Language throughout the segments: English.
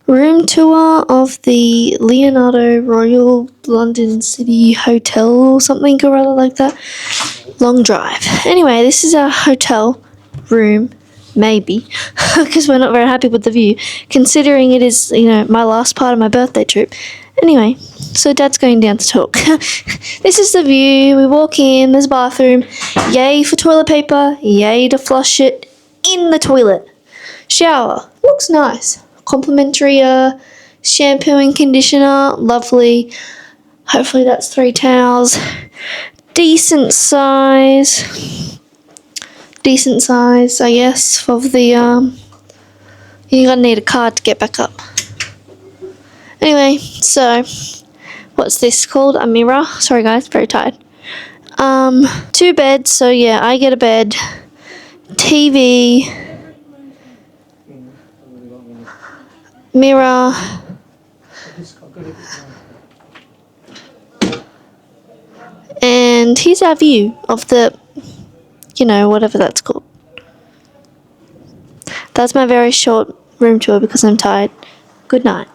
room tour of the Leonardo Royal London City Hotel or something or other like that. Long drive. Anyway, this is our hotel room, maybe, because we're not very happy with the view, considering it is, my last part of my birthday trip. Anyway, so Dad's going down to talk. This is the view. We walk in, there's a bathroom. Yay for toilet paper. Yay to flush it in the toilet. Shower. Looks nice. Complimentary shampoo and conditioner. Lovely. Hopefully that's 3 towels. Decent size, I guess, of the, you're going to need a card to get back up. Anyway, so, what's this called? A mirror. Sorry guys, very tired. 2 beds, so yeah, I get a bed. TV. Mirror. And here's our view of the, whatever that's called. That's my very short room tour because I'm tired. Good night.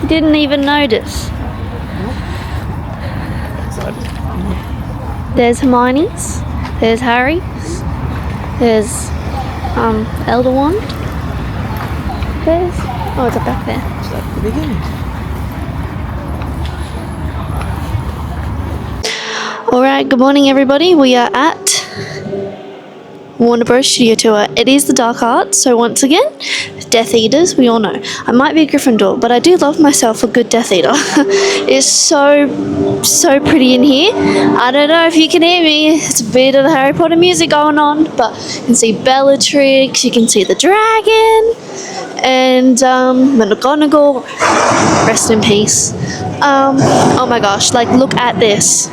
Didn't even notice. There's Hermione's, there's Harry's, there's Elder Wand. There's it's up back there. So that's the beginning. Alright, good morning everybody. We are at Warner Bros. Studio Tour. It is the dark arts, so once again, Death Eaters, we all know. I might be a Gryffindor, but I do love myself a good Death Eater. It's so pretty in here. I don't know if you can hear me. It's a bit of the Harry Potter music going on, but you can see Bellatrix, you can see the dragon, and McGonagall, rest in peace. Oh my gosh, like look at this.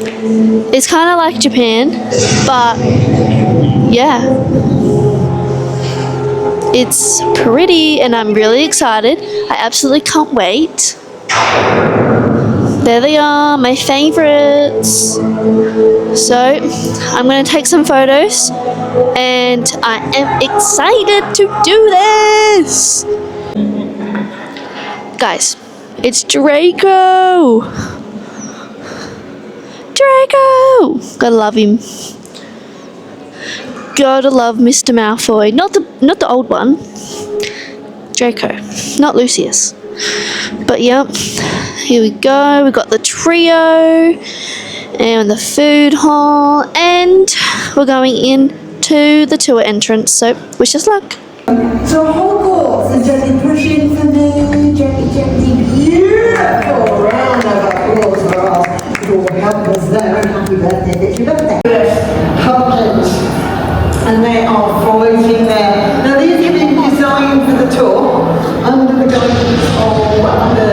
It's kind of like Japan, but yeah, it's pretty and I'm really excited. I absolutely can't wait. There they are, my favorites. So I'm going to take some photos and I am excited to do this. Guys, it's Draco. Gotta love him. Gotta love Mr. Malfoy. Not the old one. Draco, not Lucius. But yep, here we go. We got the trio and the food hall, and we're going into the tour entrance. So wish us luck. So Hogwarts is gently pushing for me, gently beautiful round of applause for us. Your helpers there, and happy birthday, it's your birthday. Pumpkins, and they are floating there. Now these have been designed for the tour under the guidance of the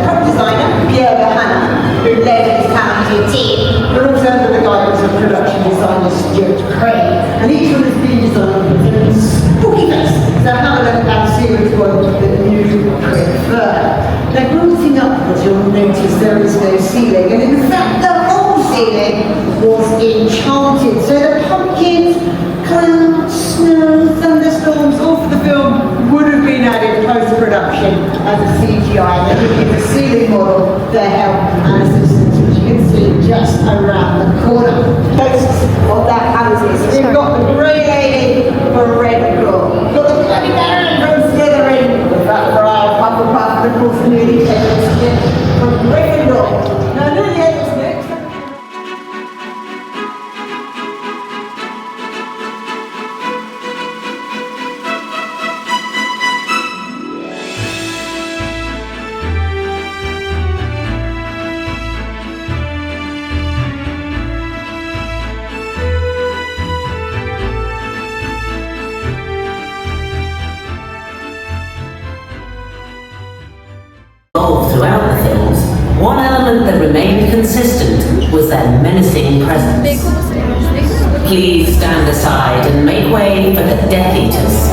top designer, Pierre Bahana, who led his talented team, but also under the guidance of production designer Stuart Craig. And each one has been designed with a spooky face. So have a look and see which one that you prefer. Now closing upwards, you'll notice there is no ceiling, and in fact the whole ceiling was enchanted. So the pumpkins, clouds, snow, thunderstorms, all for the film would have been added post-production as a CGI. And then we give the ceiling model their help and assistance, which you can see just around the corner. Ghosts of that houses. We've got the grey lady from Redclaw. We've got the bloody Baron from Slytherin. We've got Brian Hufflepuff, and of course the newly taken skip from Gryffindor. Now newly taken skip. Throughout the films, one element that remained consistent was their menacing presence. Please stand aside and make way for the Death Eaters.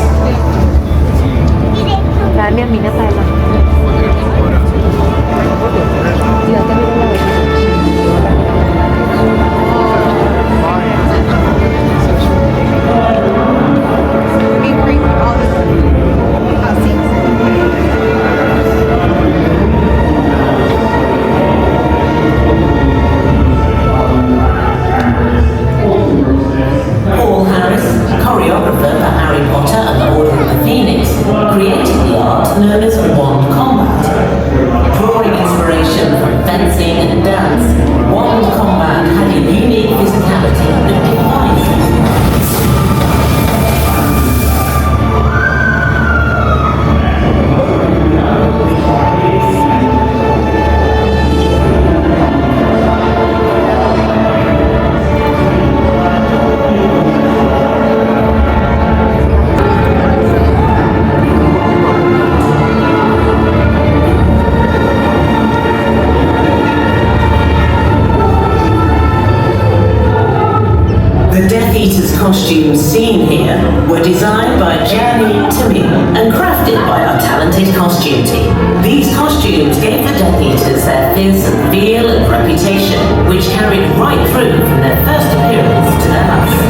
Costumes seen here were designed by Jeremy Timmy and crafted by our talented costume team. These costumes gave the Death Eaters their fearsome feel and reputation, which carried right through from their first appearance to their last.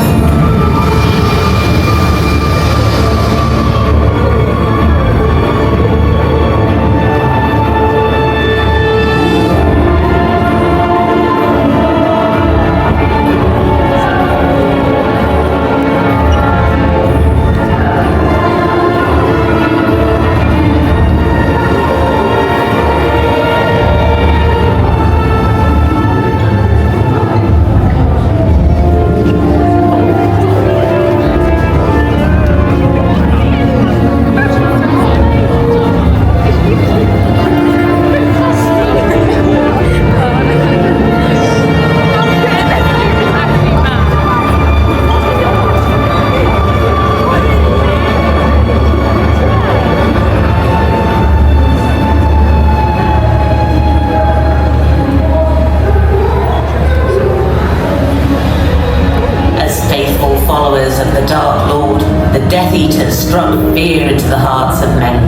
fear into the hearts of many.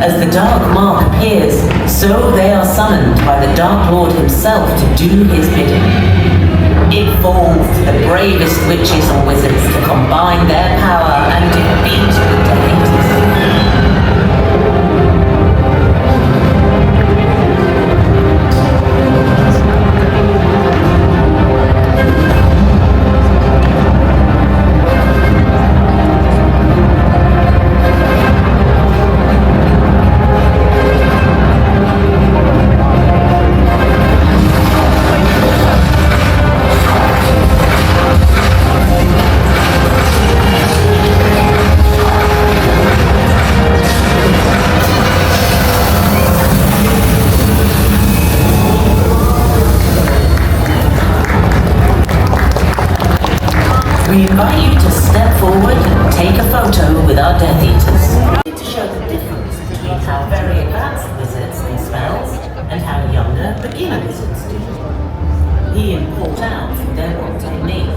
As the Dark Mark appears, so they are summoned by the Dark Lord himself to do his bidding. It falls to the bravest witches or wizards to combine their power and defeat the Death Eaters. We invite you to step forward and take a photo with our Death Eaters. To show the difference between how very advanced wizards can spells and how younger beginner wizards do. He and Paul out through their one technique.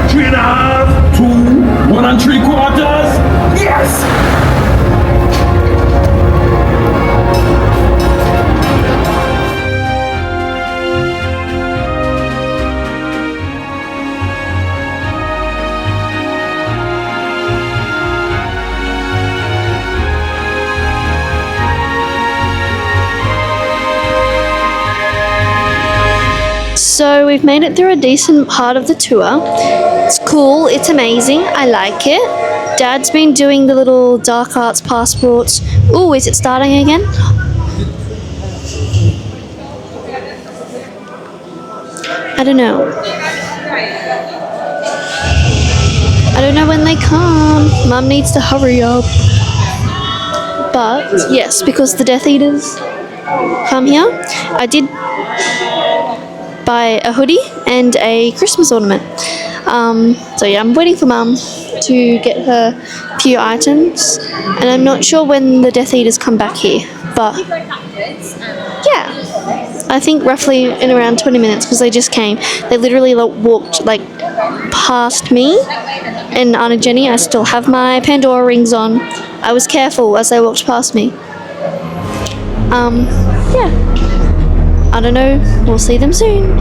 Three and a half, 2, 1 3/4. Yes! So we've made it through a decent part of the tour. It's cool, it's amazing, I like it. Dad's been doing the little dark arts passports. Ooh, is it starting again? I don't know. I don't know when they come. Mum needs to hurry up. But yes, because the Death Eaters come here, I did buy a hoodie and a Christmas ornament. So yeah, I'm waiting for Mum to get her few items, and I'm not sure when the Death Eaters come back here, but yeah, I think roughly in around 20 minutes, because they just came. They literally walked past me and Auntie Jenny. I still have my Pandora rings on. I was careful as they walked past me. Yeah, I don't know, we'll see them soon.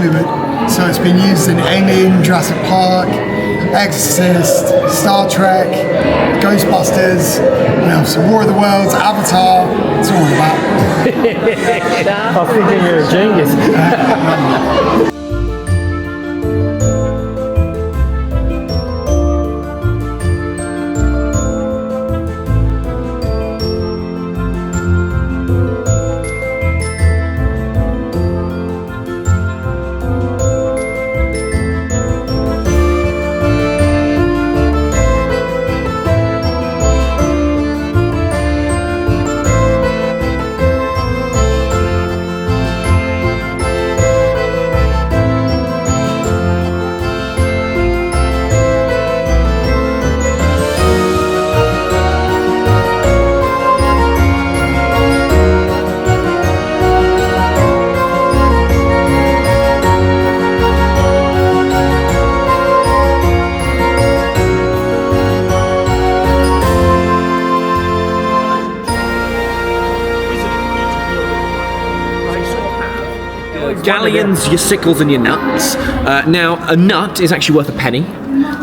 Hollywood. So it's been used in Alien, Jurassic Park, Exorcist, Star Trek, Ghostbusters, what else? War of the Worlds, Avatar. It's all about. I think you're a genius. Galleons, your sickles, and your nuts. Now, a nut is actually worth a penny.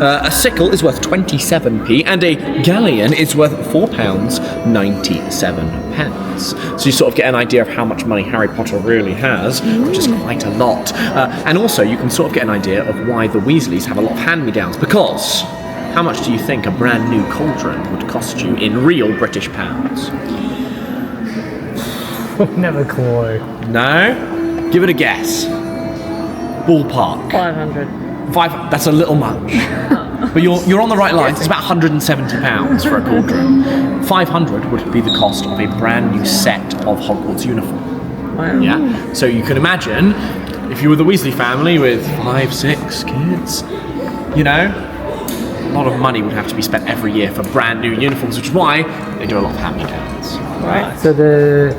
A sickle is worth 27p, and a galleon is worth £4.97. So you sort of get an idea of how much money Harry Potter really has, which is quite a lot. And also, you can sort of get an idea of why the Weasleys have a lot of hand-me-downs, because how much do you think a brand new cauldron would cost you in real British pounds? Never clue. No? Give it a guess. Ballpark. 500. That's a little much. But you're on the right lines. It's about £170 for a cauldron. 500 would be the cost of a brand new set of Hogwarts uniform. Wow. Yeah. So you can imagine if you were the Weasley family with 5, 6 kids, you know, a lot of money would have to be spent every year for brand new uniforms, which is why they do a lot of hand-me-downs. Right. So the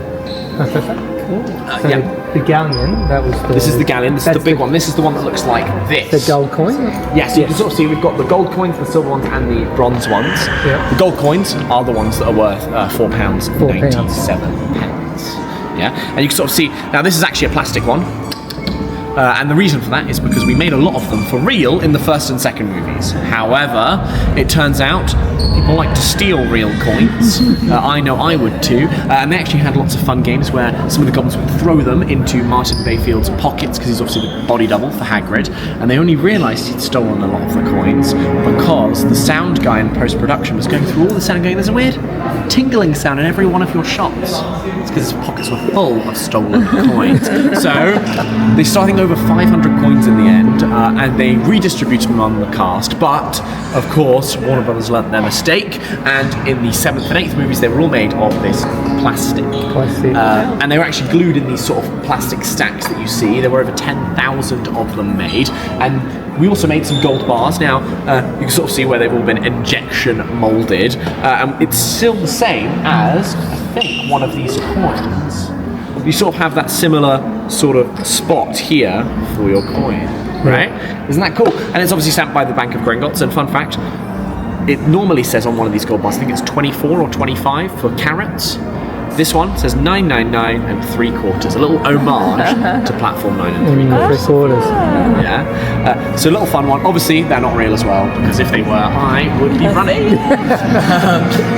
the galleon, that was the... This is the galleon, this is the big one. This is the one that looks like this. The gold coin? Yes, you can sort of see we've got the gold coins, the silver ones, and the bronze ones. Yeah. The gold coins are the ones that are worth £4.97. Yeah, and you can sort of see, now this is actually a plastic one. And the reason for that is because we made a lot of them for real in the first and second movies. However, it turns out people like to steal real coins. I know I would too. And they actually had lots of fun games where some of the goblins would throw them into Martin Bayfield's pockets, because he's obviously the body double for Hagrid. And they only realised he'd stolen a lot of the coins because the sound guy in post-production was going through all the sound, going, there's a weird tingling sound in every one of your shots. It's because his pockets were full of stolen coins. So they started over 500 coins in the end, and they redistributed them among the cast. But of course, Warner Brothers learnt their mistake, and in the 7th and 8th movies, they were all made of this plastic. And they were actually glued in these sort of plastic stacks that you see. There were over 10,000 of them made, and we also made some gold bars. Now, you can sort of see where they've all been injection moulded, and it's still the same as, I think, one of these coins. You sort of have that similar sort of spot here for your coin, right? Isn't that cool? And it's obviously stamped by the Bank of Gringotts, and fun fact, it normally says on one of these gold bars, I think it's 24 or 25 for carats. This one says 999 and 3/4, a little homage to Platform 9 and 3/4. Yeah. So a little fun one. Obviously, they're not real as well, because if they were, I would be running.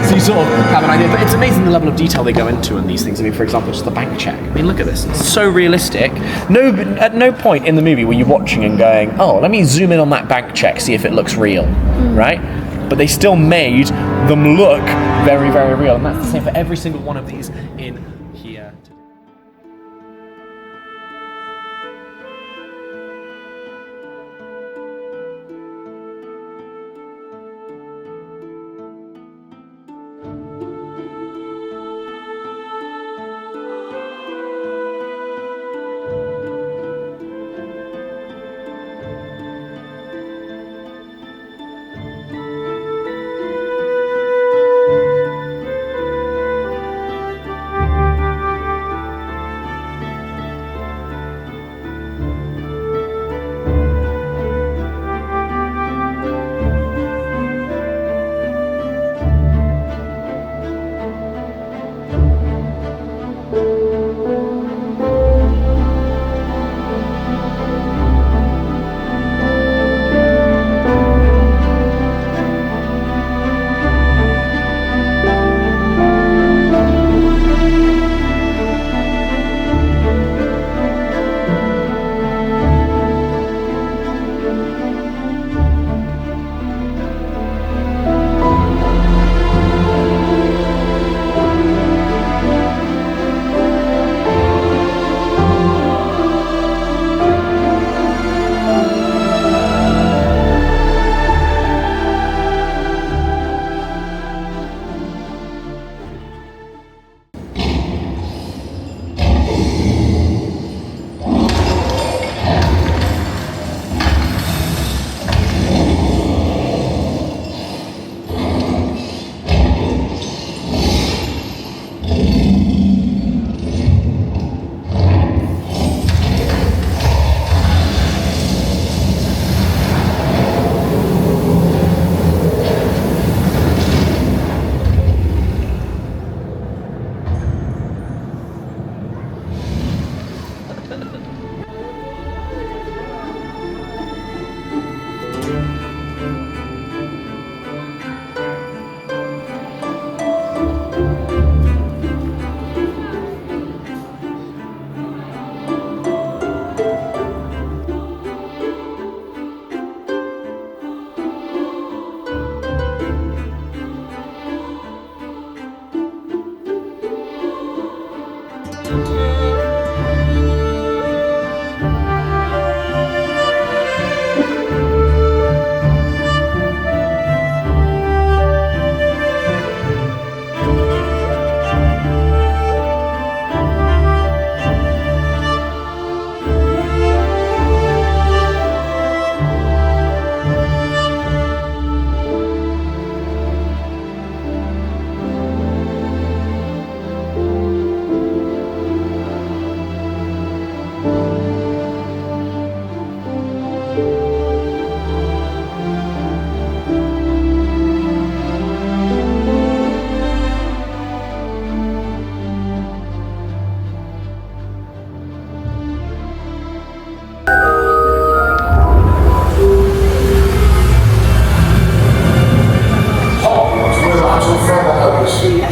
So you sort of have an idea. But it's amazing the level of detail they go into in these things. I mean, for example, just the bank check. I mean, look at this. It's so realistic. At no point in the movie were you watching and going, oh, let me zoom in on that bank check, see if it looks real, right? But they still made them look very, very real. And that's the same for every single one of these in here.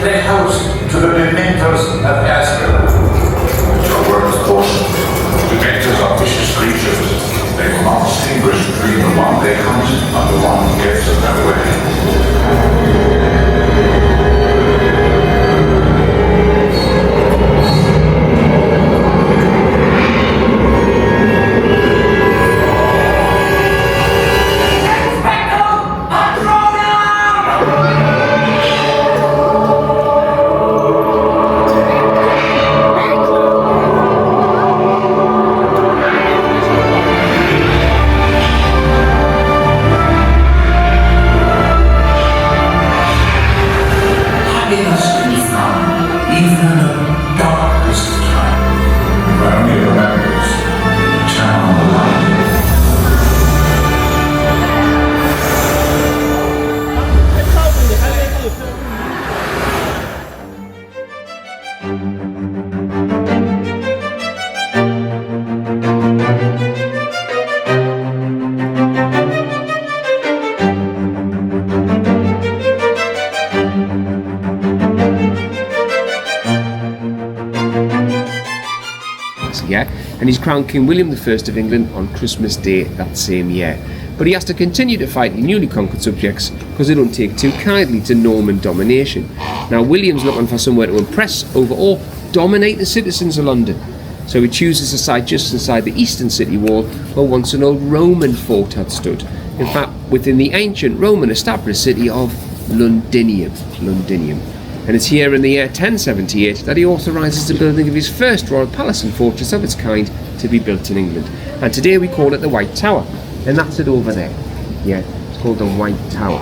They house to the dementors of Asgard. Your word is caution. Dementors are vicious creatures. They cannot distinguish between the one they hunt and the one who gets in their way. Yeah, and he's crowned King William I of England on Christmas Day that same year. But he has to continue to fight the newly conquered subjects because they don't take too kindly to Norman domination. Now William's looking for somewhere to impress, overawe, dominate the citizens of London. So he chooses a site just inside the eastern city wall where once an old Roman fort had stood. In fact, within the ancient Roman established city of Londinium. And it's here in the year 1078 that he authorises the building of his first royal palace and fortress of its kind to be built in England. And today we call it the White Tower, and that's it over there. Yeah, it's called the White Tower.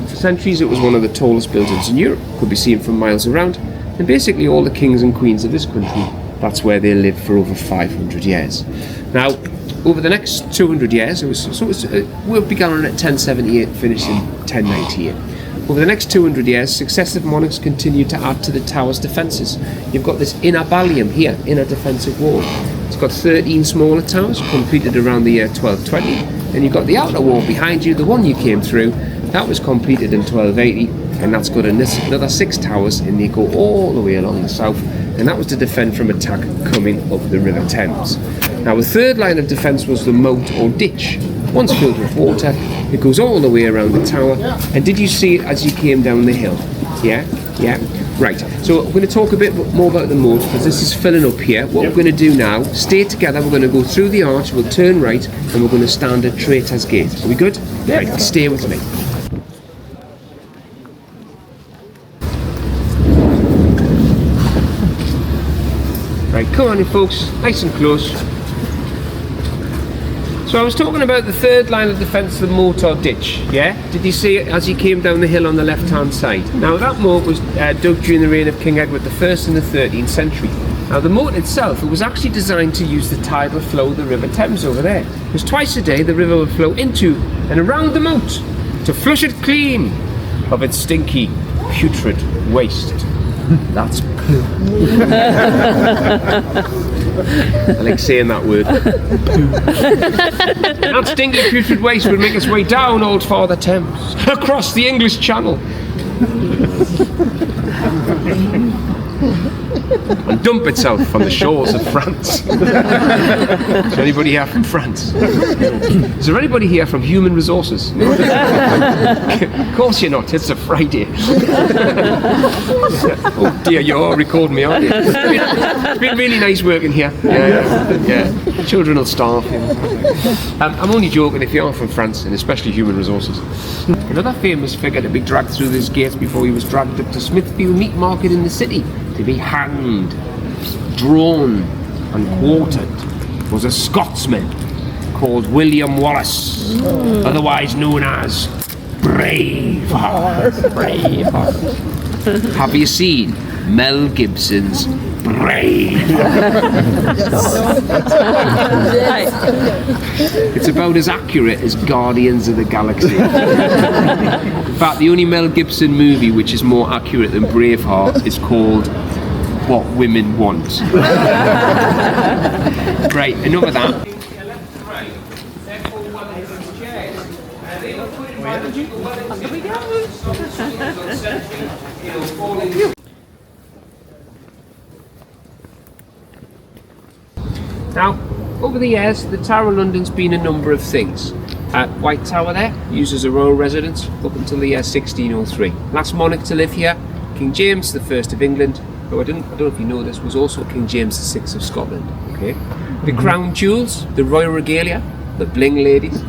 For centuries it was one of the tallest buildings in Europe, could be seen from miles around, and basically all the kings and queens of this country, that's where they lived for over 500 years. Now, over the next 200 years, we began on at 1078, finished in 1098. Over the next 200 years, successive monarchs continued to add to the tower's defences. You've got this inner ballium here, inner defensive wall. It's got 13 smaller towers, completed around the year 1220. And you've got the outer wall behind you, the one you came through. That was completed in 1280, and that's got another 6 towers, and they go all the way along the south. And that was to defend from attack coming up the River Thames. Now, the third line of defence was the moat or ditch. Once filled with water, it goes all the way around the tower. And did you see it as you came down the hill? Yeah? Right, so we're going to talk a bit more about the moat because this is filling up here. What we're going to do now, stay together, we're going to go through the arch, we'll turn right, and we're going to stand at Traitor's Gate. Are we good? Yeah. Right, stay with me. Right, come on in folks, nice and close. So I was talking about the third line of defence, the moat or ditch, yeah? Did you see it as you came down the hill on the left-hand side? Now that moat was dug during the reign of King Edward I in the 13th century. Now the moat itself, it was actually designed to use the tidal flow of the River Thames over there. Because twice a day the river would flow into and around the moat to flush it clean of its stinky, putrid waste. That's poo. I like saying that word. That stinky putrid waste will make its way down Old Father Thames, across the English Channel, and dump itself on the shores of France. Is anybody here from France? Is there anybody here from Human Resources? Of course you're not, it's a Friday. Oh dear, you're all recording me, aren't you? It's been really nice working here. Yeah. Children will starve. I'm only joking if you're from France, and especially Human Resources. Another famous figure to be dragged through these gates before he was dragged up to Smithfield Meat Market in the city to be hanged, drawn and quartered was a Scotsman called William Wallace, otherwise known as Braveheart. Have you seen Mel Gibson's Braveheart? It's about as accurate as Guardians of the Galaxy. In fact, the only Mel Gibson movie which is more accurate than Braveheart is called What Women Want. Right, enough of that. Now, over the years, the Tower of London's been a number of things. White Tower there, used as a royal residence up until the year 1603. Last monarch to live here, King James I of England, who I don't know if you know this, was also King James VI of Scotland. Okay, the crown jewels, the royal regalia, the bling ladies.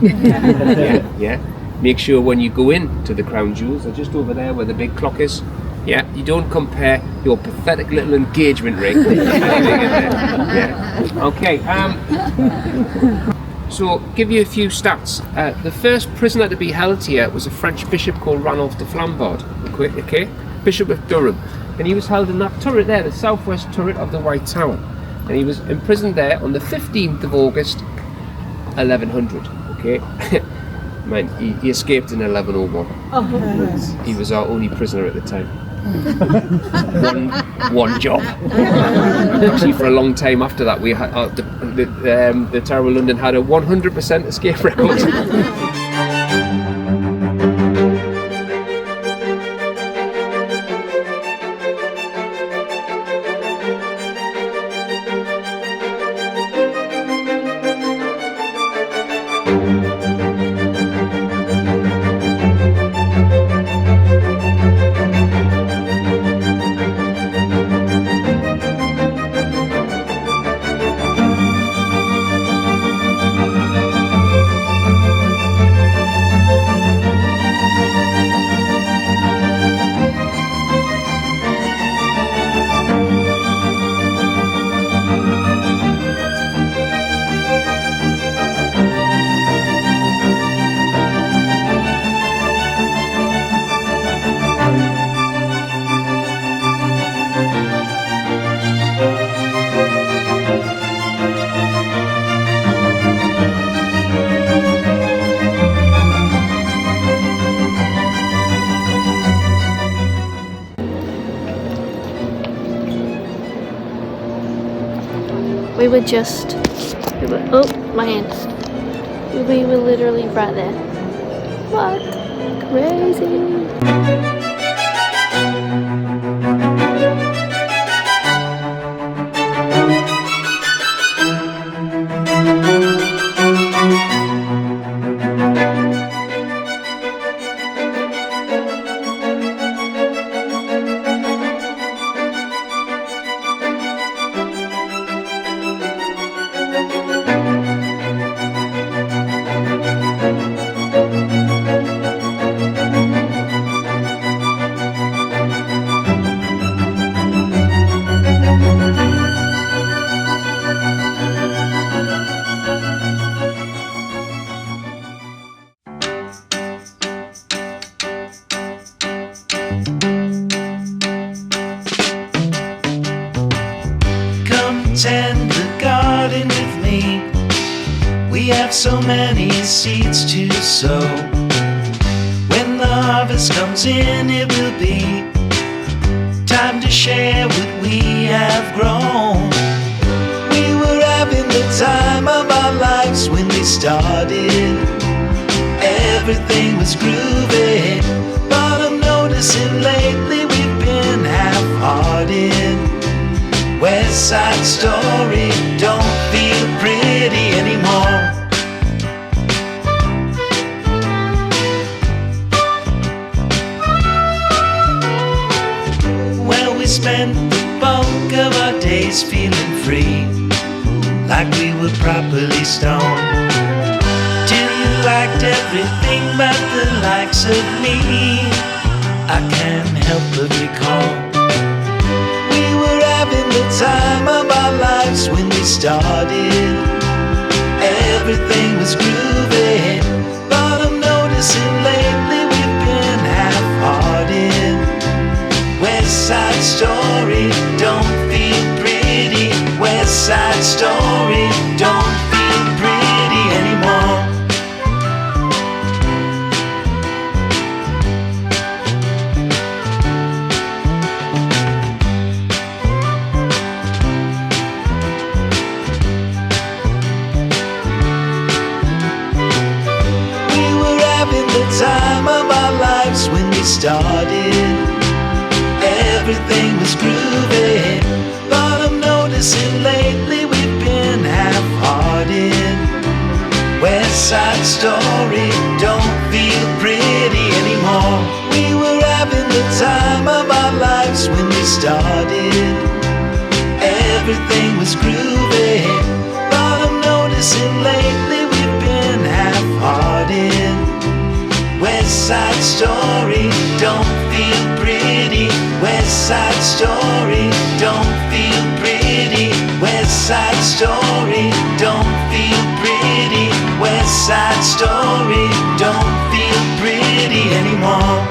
yeah. Make sure when you go in to the crown jewels, they're just over there where the big clock is. Yeah, you don't compare your pathetic little engagement ring with anything in there. Yeah. Okay. So, give you a few stats. The first prisoner to be held here was a French bishop called Ranulph de Flambard. Okay, Bishop of Durham, and he was held in that turret there, the southwest turret of the White Tower, and he was imprisoned there on the 15th of August, 1100. Okay. Man, he escaped in 1101. He was our only prisoner at the time. one job. Actually, for a long time after that, we had the Tower of London had a 100% escape record. Oh, my hand. We were literally right there. What? Crazy. Tend the garden with me. We have so many seeds to sow. When the harvest comes in, it will be time to share what we have grown. We the time of our lives when we started. Everything was groovy, but I'm noticing lately we've been half-hearted. West Side Story don't feel pretty anymore. Well, we spent the bulk of our days feeling free, like we were properly stoned, till you liked everything but the likes of me. I can't help but recall we were having the time of our lives when we started. Everything was groovy, but I'm noticing lately we've been half-hearted. West Side Story don't feel pretty. West Side Story don't feel pretty anymore. We were having the time of our lives when we started. Everything was groovy, but I'm noticing lately we've been half-hearted. West Side Story don't feel pretty anymore. We were having the time of our lives when we started. Everything was groovy, but I'm noticing lately we've been half-hearted. West Side Story don't feel pretty. West Side Story don't feel pretty. West Side Story don't feel pretty. West Side Story don't feel pretty anymore.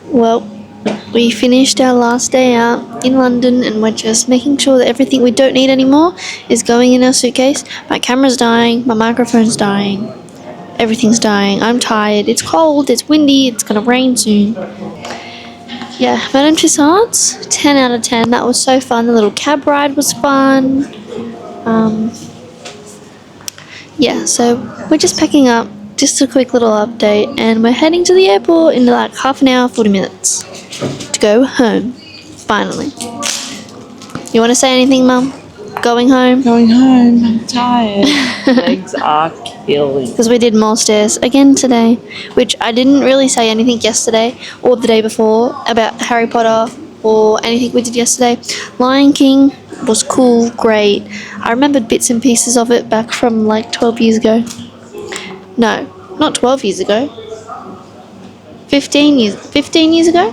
Well, we finished our last day out in London and we're just making sure that everything we don't need anymore is going in our suitcase. My camera's dying, my microphone's dying, everything's dying. I'm tired, it's cold, it's windy, it's gonna rain soon. Yeah, Madame Tussauds, 10 out of 10. That was so fun. The little cab ride was fun. Yeah, so we're just packing up. Just a quick little update, and we're heading to the airport in like half an hour, 40 minutes to go home. Finally. You want to say anything, Mum? Going home? Going home. I'm tired. Legs are killing. Because we did more stairs again today, which I didn't really say anything yesterday or the day before about Harry Potter or anything we did yesterday. Lion King was cool, great. I remembered bits and pieces of it back from like 12 years ago. No, not 12 years ago. 15 years ago?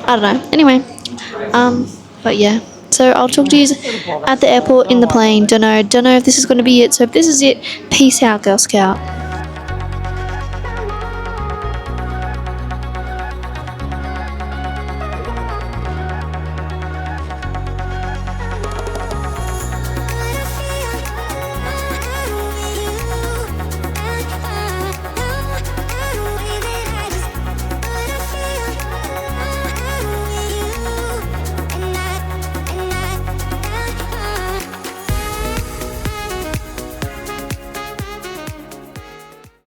I don't know. Anyway, but yeah. So I'll talk to you at the airport in the plane. Don't know if this is going to be it. So if this is it, peace out, Girl Scout.